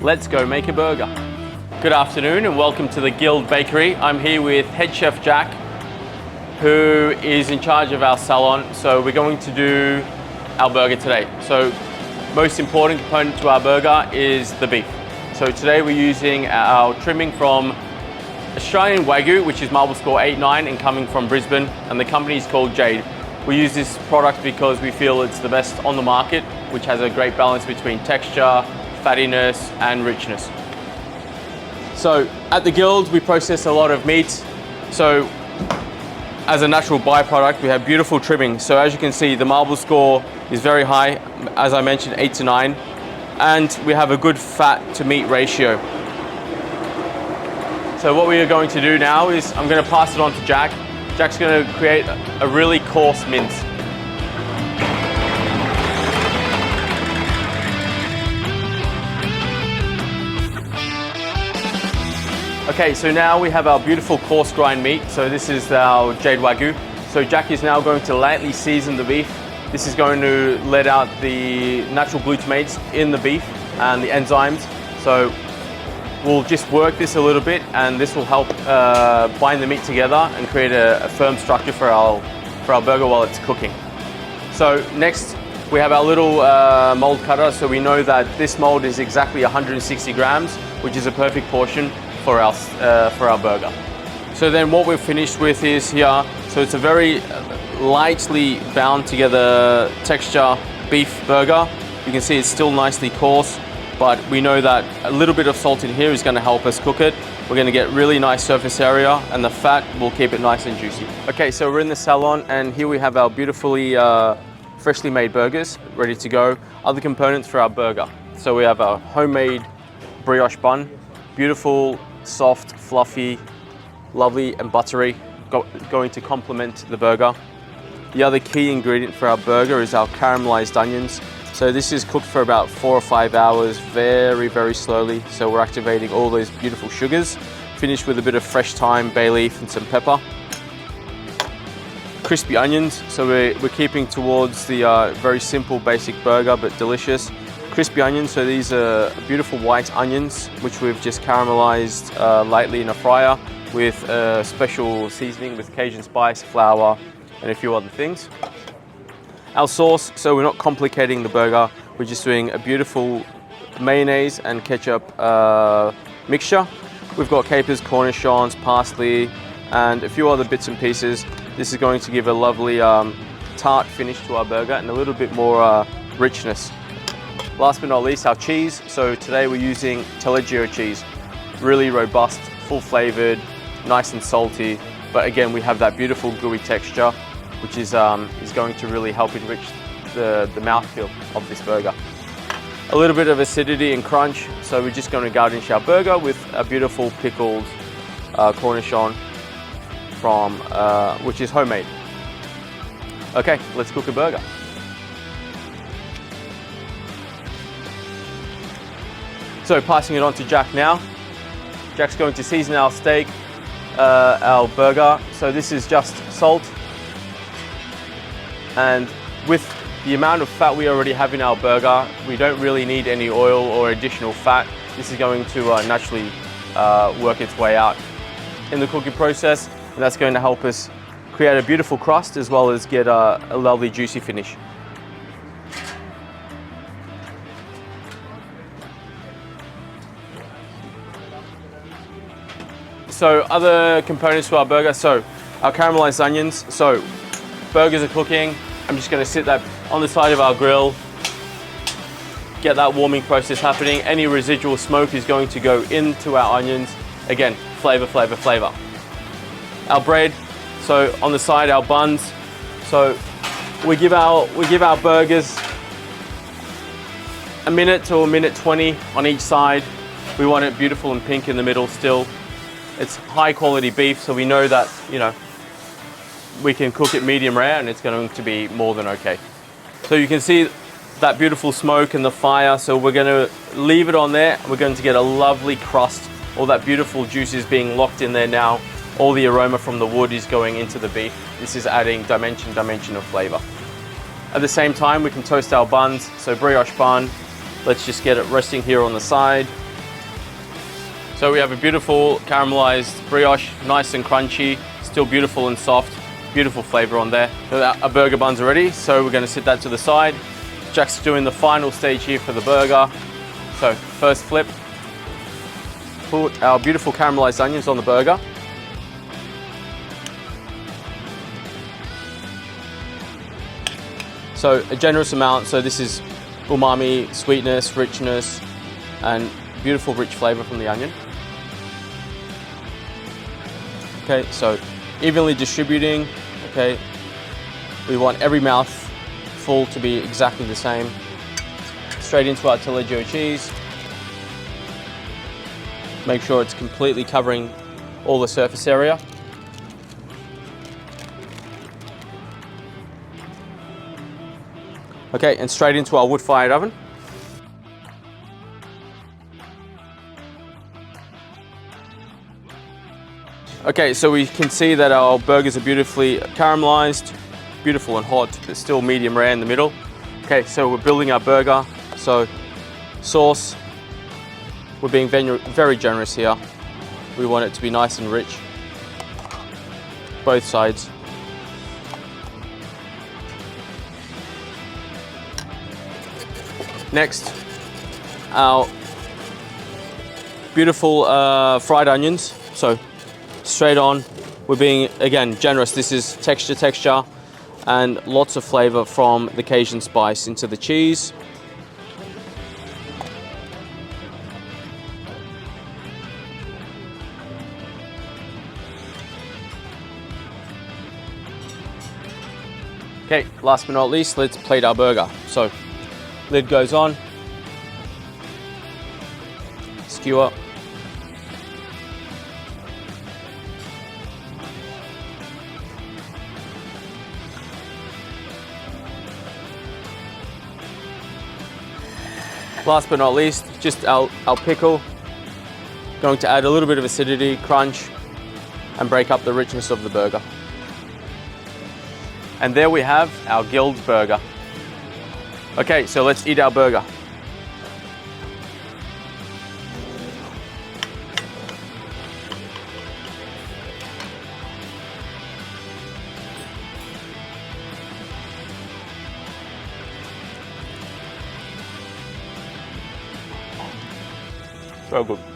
Let's go make a burger. Good afternoon and welcome to the Guild Bakery. I'm here with head chef Jack, who is in charge of our salon. So we're going to do our burger today. So most important component to our burger is the beef. So today we're using our trimming from Australian Wagyu, which is marble score 8-9 and coming from Brisbane, and the company is called Jade. We use this product because we feel it's the best on the market, which has a great balance between texture, fattiness and richness. So at the Guild we process a lot of meat. So as a natural byproduct we have beautiful trimming. So as you can see, the marble score is very high, as I mentioned, 8-9, and we have a good fat to meat ratio. So what we are going to do now is I'm going to pass it on to Jack. Jack's going to create a really coarse mince. Okay, so now we have our beautiful coarse grind meat. So this is our Jade Wagyu. So Jack is now going to lightly season the beef. This is going to let out the natural glutamates in the beef and the enzymes. So we'll just work this a little bit, and this will help bind the meat together and create a firm structure for our burger while it's cooking. So next we have our little mold cutter. So we know that this mold is exactly 160 grams, which is a perfect portion for our burger. So then what we've finished with is here. So it's a very lightly bound together texture beef burger. You can see it's still nicely coarse, but we know that a little bit of salt in here is going to help us cook it. We're going to get really nice surface area, and the fat will keep it nice and juicy. Okay, so we're in the salon, and here we have our beautifully freshly made burgers ready to go. Other components for our burger. So we have our homemade brioche bun, beautiful, soft, fluffy, lovely and buttery, going to complement the burger. The other key ingredient for our burger is our caramelized onions. So this is cooked for about 4 or 5 hours, very, very slowly. So we're activating all those beautiful sugars, finished with a bit of fresh thyme, bay leaf and some pepper. Crispy onions, so we're keeping towards the very simple basic burger, but delicious. Crispy onions, so these are beautiful white onions, which we've just caramelized lightly in a fryer with a special seasoning with Cajun spice, flour, and a few other things. Our sauce, so we're not complicating the burger, we're just doing a beautiful mayonnaise and ketchup mixture. We've got capers, cornichons, parsley, and a few other bits and pieces. This is going to give a lovely tart finish to our burger and a little bit more richness. Last but not least, our cheese. So today we're using taleggio cheese. Really robust, full flavored, nice and salty. But again, we have that beautiful gooey texture, which is going to really help enrich the mouthfeel of this burger. A little bit of acidity and crunch. So we're just going to garnish our burger with a beautiful pickled cornichon from, which is homemade. Okay, let's cook a burger. So passing it on to Jack now. Jack's going to season our steak, our burger. So this is just salt. And with the amount of fat we already have in our burger, we don't really need any oil or additional fat. This is going to naturally work its way out in the cooking process. And that's going to help us create a beautiful crust as well as get a lovely juicy finish. So other components to our burger, so our caramelized onions. So burgers are cooking. I'm just going to sit that on the side of our grill, get that warming process happening. Any residual smoke is going to go into our onions. Again, flavor, flavor, flavor. Our bread, so on the side, our buns. So we give our burgers a minute to a minute 20 on each side. We want it beautiful and pink in the middle still. It's high quality beef, so we know that, you know, we can cook it medium rare and it's going to be more than okay. So you can see that beautiful smoke and the fire. So we're going to leave it on there. We're going to get a lovely crust. All that beautiful juice is being locked in there now. All the aroma from the wood is going into the beef. This is adding dimension of flavor. At the same time, we can toast our buns. So brioche bun, let's just get it resting here on the side. So we have a beautiful caramelized brioche, nice and crunchy, still beautiful and soft, beautiful flavor on there. So our burger buns are ready, so we're gonna sit that to the side. Jack's doing the final stage here for the burger. So first flip, put our beautiful caramelized onions on the burger. So a generous amount, so this is umami, sweetness, richness, and beautiful rich flavor from the onion. Okay, so evenly distributing, okay. We want every mouth full to be exactly the same. Straight into our taleggio cheese. Make sure it's completely covering all the surface area. Okay, and straight into our wood-fired oven. Okay, so we can see that our burgers are beautifully caramelized, beautiful and hot, but still medium rare in the middle. Okay, so we're building our burger. So sauce, we're being very generous here. We want it to be nice and rich, both sides. Next, our beautiful fried onions. So straight on, we're being, again, generous. This is texture, and lots of flavor from the Cajun spice into the cheese. Okay, last but not least, let's plate our burger. So lid goes on, skewer, last but not least, just our pickle, going to add a little bit of acidity, crunch, and break up the richness of the burger. And there we have our grilled burger. Okay, so let's eat our burger. So good.